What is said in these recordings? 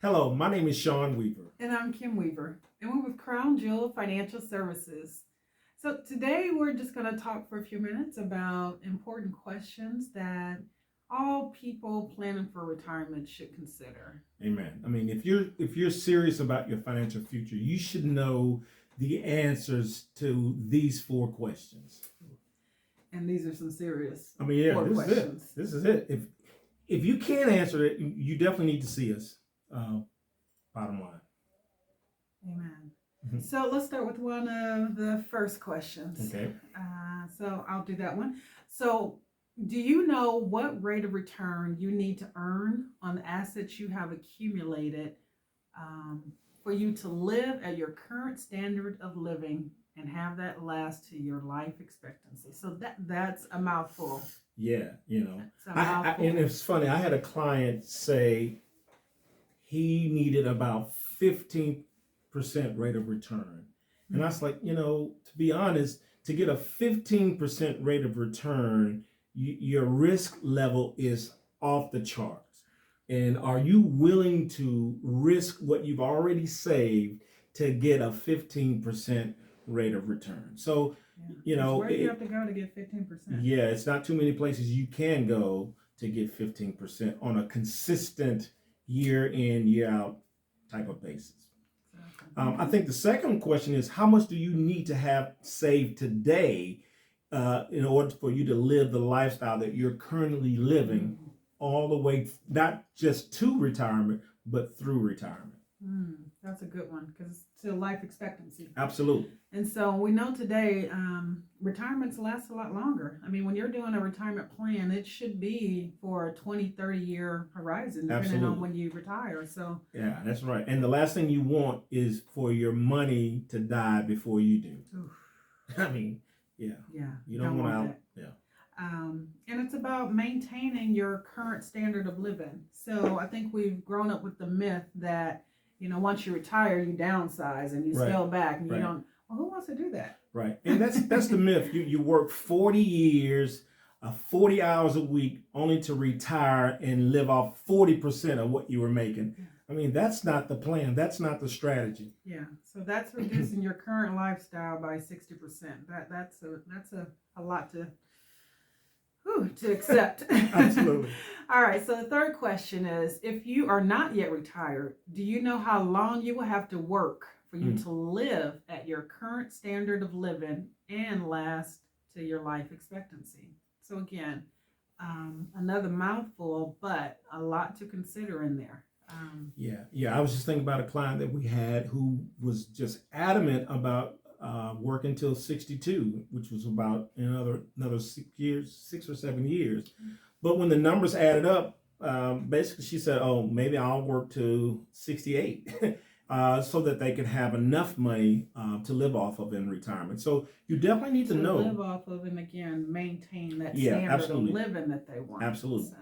Hello, my name is Sean Weaver. And I'm Kim Weaver, and we're with Crown Jewel Financial Services. So today we're just going to talk for a few minutes about important questions that all people planning for retirement should consider. Amen. I mean, if you're serious about your financial future, you should know the answers to these four questions. And these are some serious I mean, yeah, four this questions. is it. This is it. If you can't answer it, you definitely need to see us. Bottom line. Amen. So let's start with one of the first questions. Okay. So I'll do that one. So, do you know what rate of return you need to earn on the assets you have accumulated for you to live at your current standard of living and have that last to your life expectancy? So that's a mouthful. Yeah, It's a mouthful. and it's funny. I had a client say he needed about 15% rate of return. And I was like, to be honest, to get a 15% rate of return, your risk level is off the charts. And are you willing to risk what you've already saved to get a 15% rate of return? So, where do you have to go to get 15%? Yeah, it's not too many places you can go to get 15% on a consistent year in, year out type of basis. I think the second question is, how much do you need to have saved today in order for you to live the lifestyle that you're currently living all the way, not just to retirement, but through retirement? That's a good one because it's to life expectancy. Absolutely. And so we know today retirements last a lot longer. I mean, when you're doing a retirement plan, it should be for a 20, 30-year horizon, depending on when you retire. So yeah, that's right. And the last thing you want is for your money to die before you do. Oof. I mean, yeah. Yeah. You don't want that. Yeah. And it's about maintaining your current standard of living. So I think we've grown up with the myth that, once you retire, you downsize and you scale back, and you don't. Well, who wants to do that? Right, and that's the myth. You work 40 years, 40 hours a week, only to retire and live off 40% of what you were making. I mean, that's not the plan. That's not the strategy. Yeah, so that's reducing your current lifestyle by 60%. That's a lot to accept. Absolutely. All right, so the third question is, if you are not yet retired, do you know how long you will have to work for you to live at your current standard of living and last to your life expectancy? So again, another mouthful, but a lot to consider in there. Yeah. I was just thinking about a client that we had who was just adamant about working till 62, which was about another 6 or 7 years. But when the numbers added up, basically she said, "Oh, maybe I'll work to 68." So that they could have enough money to live off of in retirement. So you definitely need to know. Live off of, and again, maintain that standard of living that they want. Absolutely.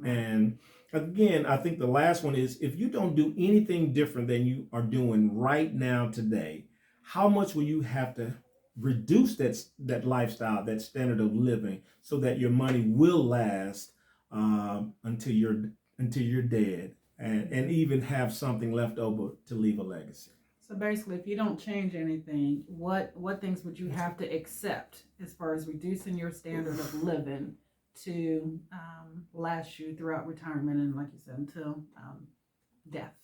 And again, I think the last one is, if you don't do anything different than you are doing right now today, how much will you have to reduce that lifestyle, that standard of living, so that your money will last until you're dead? And even have something left over to leave a legacy. So basically, if you don't change anything, what things would you have to accept as far as reducing your standard of living to last you throughout retirement and, like you said, until death?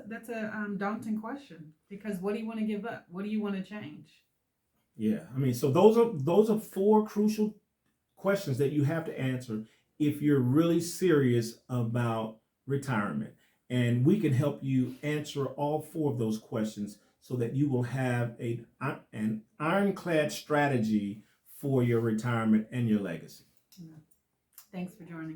That's a daunting question, because what do you want to give up? What do you want to change? Yeah, I mean, so those are four crucial questions that you have to answer if you're really serious about retirement. And we can help you answer all four of those questions so that you will have an ironclad strategy for your retirement and your legacy. Thanks for joining us.